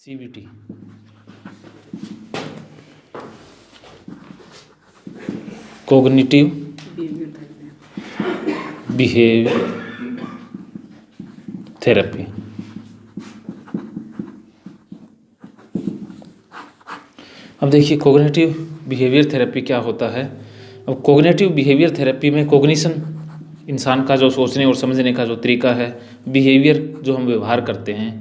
CBT cognitive behaviour therapy. अब देखिए cognitive behaviour therapy क्या होता है। अब कोग्निटिव बिहेवियर थेरेपी में कोग्निशन इंसान का जो सोचने और समझने का जो तरीका है, बिहेवियर जो हम व्यवहार करते हैं,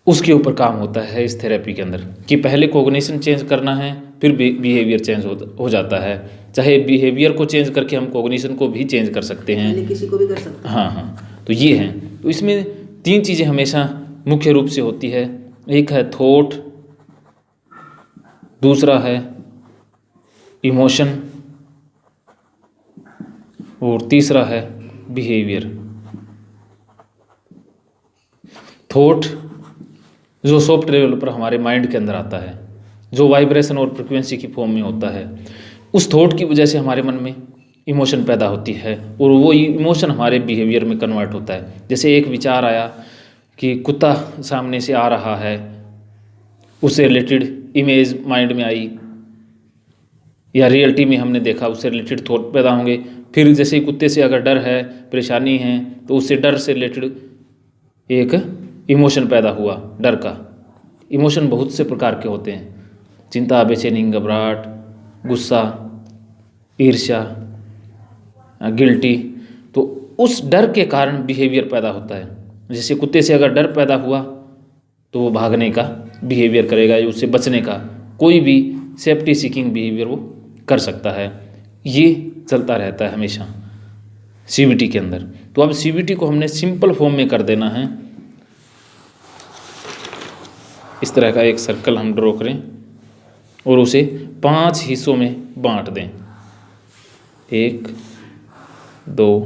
उसके ऊपर काम होता है इस थेरेपी के अंदर कि पहले कोग्निशन चेंज करना है, फिर बिहेवियर चेंज हो जाता है। चाहे बिहेवियर को चेंज करके हम कोग्निशन को भी चेंज कर सकते हैं, किसी को भी कर सकते हैं। हाँ। तो ये हैं, तो इसमें 3 चीज़ें हमेशा मुख्य रूप से होती है। एक है थॉट, दूसरा है इमोशन और तीसरा है बिहेवियर। थॉट जो सॉफ्टवेयर लेवल पर हमारे माइंड के अंदर आता है, जो वाइब्रेशन और फ्रिक्वेंसी की फॉर्म में होता है, उस थॉट की वजह से हमारे मन में इमोशन पैदा होती है और वो इमोशन हमारे बिहेवियर में कन्वर्ट होता है। जैसे एक विचार आया कि कुत्ता सामने से आ रहा है, उससे रिलेटेड इमेज माइंड में आई, या रियलिटी में हमने देखा, उससे रिलेटेड थॉट पैदा होंगे। फिर जैसे कुत्ते से अगर डर है, परेशानी है, तो उससे डर से रिलेटेड एक इमोशन पैदा हुआ, डर का। इमोशन बहुत से प्रकार के होते हैं, चिंता, बेचैनी, घबराहट, गुस्सा, ईर्ष्या, गिल्टी। तो उस डर के कारण बिहेवियर पैदा होता है। जैसे कुत्ते से अगर डर पैदा हुआ तो वो भागने का बिहेवियर करेगा, या उससे बचने का कोई भी सेफ्टी सीकिंग बिहेवियर वो कर सकता है। ये चलता रहता है हमेशा CBT के अंदर। तो अब CBT को हमने सिंपल फॉर्म में कर देना है। इस तरह का एक सर्कल हम ड्रॉ करें और उसे 5 हिस्सों में बांट दें। 1 2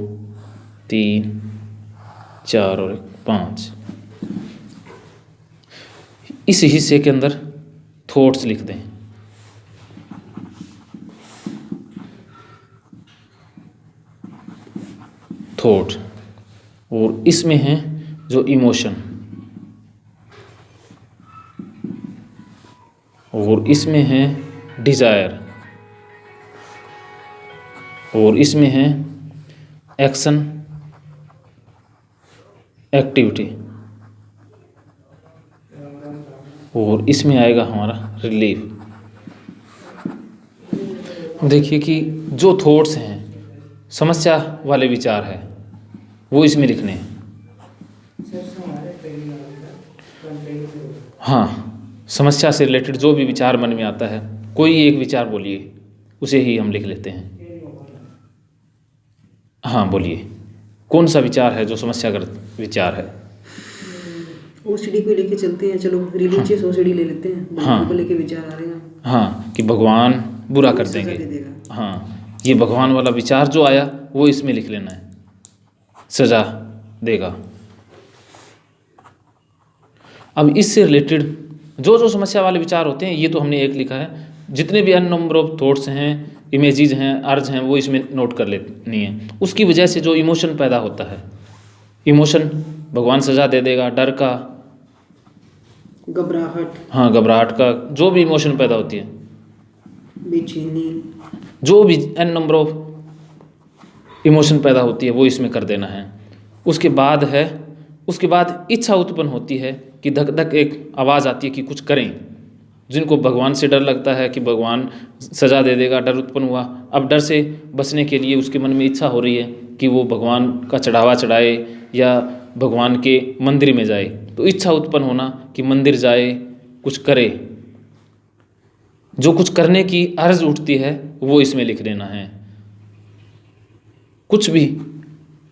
3 4 और 5। इस हिस्से के अंदर थॉट्स लिख दें। थॉट, और इसमें है जो इमोशन, और इसमें है डिजायर, और इसमें है एक्शन एक्टिविटी, और इसमें आएगा हमारा रिलीफ। देखिए कि जो थॉट्स हैं, समस्या वाले विचार है, वो इसमें लिखने हैं। हाँ, समस्या से रिलेटेड जो भी विचार मन में आता है, कोई एक विचार बोलिए, उसे ही हम लिख लेते हैं। हाँ बोलिए, कौन सा विचार है जो समस्याग्रस्त विचार है? OCD को लेके चलते हैं, चलो रिलीजियस OCD ले लेते हैं। भगवान को लेके विचार आ रहे हैं, हाँ, कि भगवान बुरा कर देंगे। हाँ, ये भगवान वाला विचार जो आया वो इसमें लिख लेना है, सजा देगा। अब इससे रिलेटेड जो जो समस्या वाले विचार होते हैं, ये तो हमने एक लिखा है। जितने भी अन्य नंबर ऑफ थॉट्स हैं, इमेजेस हैं, अर्ज हैं, वो इसमें नोट कर लेनी है। उसकी वजह से जो इमोशन पैदा होता है, इमोशन भगवान सजा दे देगा, डर का, घबराहट, हाँ घबराहट का, जो भी इमोशन पैदा होती है, बेचैनी, जो भी एन नंबर ऑफ इमोशन पैदा होती है, वो इसमें कर देना है। उसके बाद इच्छा उत्पन्न होती है कि धक धक एक आवाज़ आती है कि कुछ करें। जिनको भगवान से डर लगता है कि भगवान सजा दे देगा, डर उत्पन्न हुआ। अब डर से बचने के लिए उसके मन में इच्छा हो रही है कि वो भगवान का चढ़ावा चढ़ाए या भगवान के मंदिर में जाए। तो इच्छा उत्पन्न होना कि मंदिर जाए, कुछ करे। जो कुछ करने की अर्ज उठती है वो इसमें लिख देना है। कुछ भी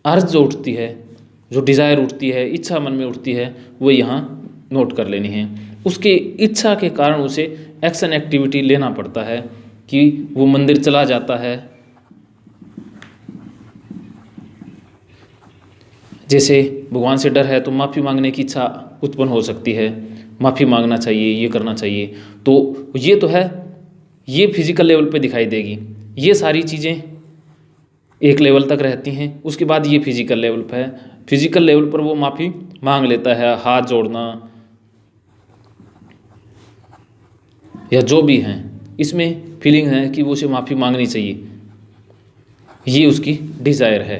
अर्ज जो उठती है, जो डिज़ायर उठती है, इच्छा मन में उठती है, वो यहाँ नोट कर लेनी है। उसकी इच्छा के कारण उसे एक्शन एक्टिविटी लेना पड़ता है कि वो मंदिर चला जाता है। जैसे भगवान से डर है तो माफ़ी मांगने की इच्छा उत्पन्न हो सकती है, माफ़ी मांगना चाहिए, ये करना चाहिए। तो ये तो है, ये फिजिकल लेवल पे दिखाई देगी। ये सारी चीज़ें एक लेवल तक रहती हैं। उसके बाद ये फिजिकल लेवल पर है। फिजिकल लेवल पर वो माफ़ी मांग लेता है, हाथ जोड़ना, या जो भी हैं, इसमें फीलिंग है कि वो उसे माफ़ी मांगनी चाहिए, ये उसकी डिज़ायर है।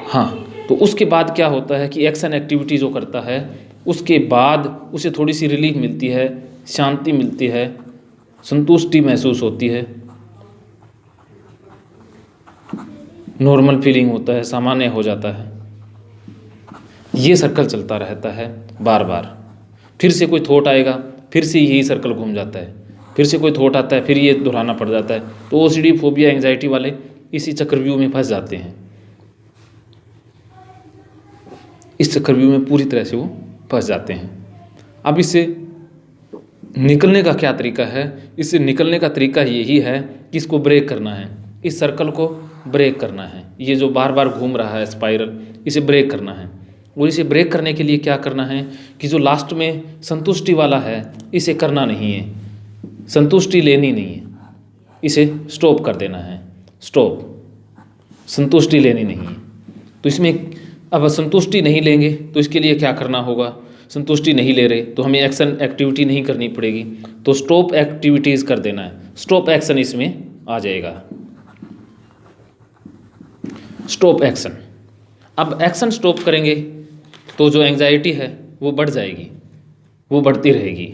हाँ, तो उसके बाद क्या होता है कि एक्शन एक्टिविटी जो करता है उसके बाद उसे थोड़ी सी रिलीफ मिलती है, शांति मिलती है, संतुष्टि महसूस होती है, नॉर्मल फीलिंग होता है, सामान्य हो जाता है। ये सर्कल चलता रहता है बार बार। फिर से कोई थॉट आएगा, फिर से यही सर्कल घूम जाता है, फिर से कोई थॉट आता है, फिर ये दोहराना पड़ जाता है। तो ओसीडी, फोबिया, एंजाइटी वाले इसी चक्रव्यूह में फंस जाते हैं। इस चक्रव्यूह में पूरी तरह से वो फंस जाते हैं। अब इससे निकलने का क्या तरीका है? इससे निकलने का तरीका यही है कि इसको ब्रेक करना है, इस सर्कल को ब्रेक करना है। ये जो बार बार घूम रहा है स्पाइरल, इसे ब्रेक करना है। और इसे ब्रेक करने के लिए क्या करना है कि जो लास्ट में संतुष्टि वाला है, इसे करना नहीं है, संतुष्टि लेनी नहीं है, इसे स्टॉप कर देना है। स्टॉप, संतुष्टि लेनी नहीं है। तो इसमें अब संतुष्टि नहीं लेंगे तो इसके लिए क्या करना होगा? संतुष्टि नहीं ले रहे तो हमें एक्शन एक्टिविटी नहीं करनी पड़ेगी, तो स्टॉप एक्टिविटीज़ कर देना है। स्टॉप एक्शन इसमें आ जाएगा, स्टॉप एक्शन। अब एक्शन स्टॉप करेंगे तो जो एंजाइटी है वो बढ़ जाएगी, वो बढ़ती रहेगी,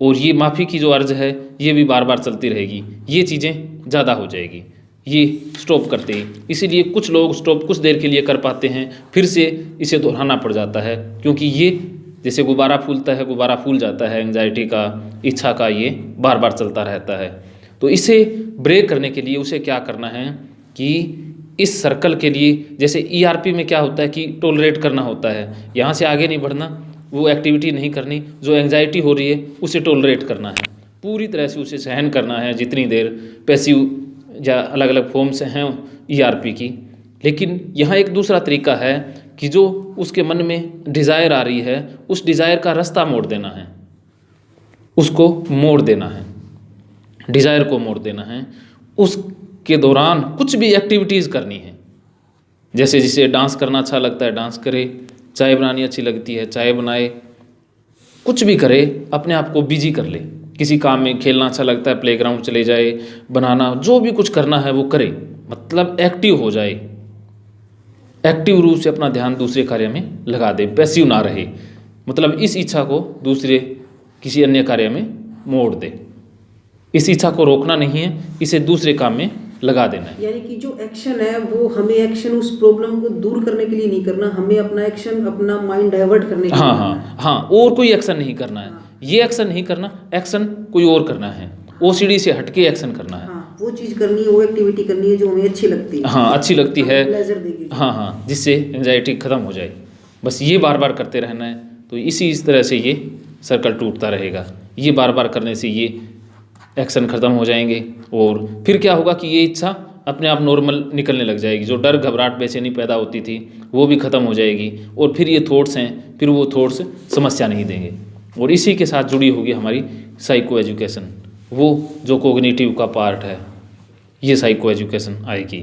और ये माफ़ी की जो अर्ज है ये भी बार बार चलती रहेगी, ये चीज़ें ज़्यादा हो जाएगी ये स्टॉप करते ही। इसीलिए कुछ लोग स्टॉप कुछ देर के लिए कर पाते हैं, फिर से इसे दोहराना पड़ जाता है, क्योंकि ये जैसे गुब्बारा फूलता है, गुब्बारा फूल जाता है एंजाइटी का, इच्छा का, ये बार बार चलता रहता है। तो इसे ब्रेक करने के लिए उसे क्या करना है कि इस सर्कल के लिए, जैसे ईआरपी में क्या होता है कि टॉलरेट करना होता है, यहाँ से आगे नहीं बढ़ना, वो एक्टिविटी नहीं करनी, जो एंजाइटी हो रही है उसे टॉलरेट करना है, पूरी तरह से उसे सहन करना है जितनी देर। पैसिव या अलग अलग फॉर्म्स हैं ईआरपी की। लेकिन यहाँ एक दूसरा तरीका है कि जो उसके मन में डिज़ायर आ रही है, उस डिज़ायर का रास्ता मोड़ देना है, उसको मोड़ देना है, डिज़ायर को मोड़ देना है। उसके दौरान कुछ भी एक्टिविटीज़ करनी है, जैसे जिसे डांस करना अच्छा लगता है डांस करे, चाय बनानी अच्छी लगती है चाय बनाए, कुछ भी करे, अपने आप को बिजी कर ले। किसी काम में खेलना अच्छा लगता है प्लेग्राउंड चले जाए, बनाना, जो भी कुछ करना है वो करे, मतलब एक्टिव हो जाए, एक्टिव रूप से अपना ध्यान दूसरे कार्य में लगा दे, पैसिव ना रहे। मतलब इस इच्छा को दूसरे किसी अन्य कार्य में मोड़ दे। इस इच्छा को रोकना नहीं है, इसे दूसरे काम में लगा देना है। यानी कि जो एक्शन है वो हमें एक्शन उस प्रॉब्लम को दूर करने के लिए नहीं करना, हमें अपना एक्शन अपना माइंड डाइवर्ट करने के लिए करना है। हाँ, और कोई एक्शन नहीं करना है। ये एक्शन नहीं करना, एक्शन कोई और करना है, ओसीडी से हटके एक्शन करना है। हाँ, वो चीज़ करनी है, वो एक्टिविटी करनी है जो हमें अच्छी लगती है। हाँ, अच्छी लगती है, प्लेजर देगी। हाँ, जिससे एंजाइटी खत्म हो जाए। बस ये बार बार करते रहना है। तो इस तरह से ये सर्कल टूटता रहेगा। ये बार बार करने से ये एक्शन खत्म हो जाएंगे, और फिर क्या होगा कि ये इच्छा अपने आप नॉर्मल निकलने लग जाएगी। जो डर, घबराहट, बेचैनी पैदा होती थी वो भी खत्म हो जाएगी, और फिर ये थॉट्स हैं, फिर वो थॉट्स समस्या नहीं देंगे। और इसी के साथ जुड़ी होगी हमारी साइको एजुकेशन, वो जो कोग्निटिव का पार्ट है, ये साइको एजुकेशन आएगी।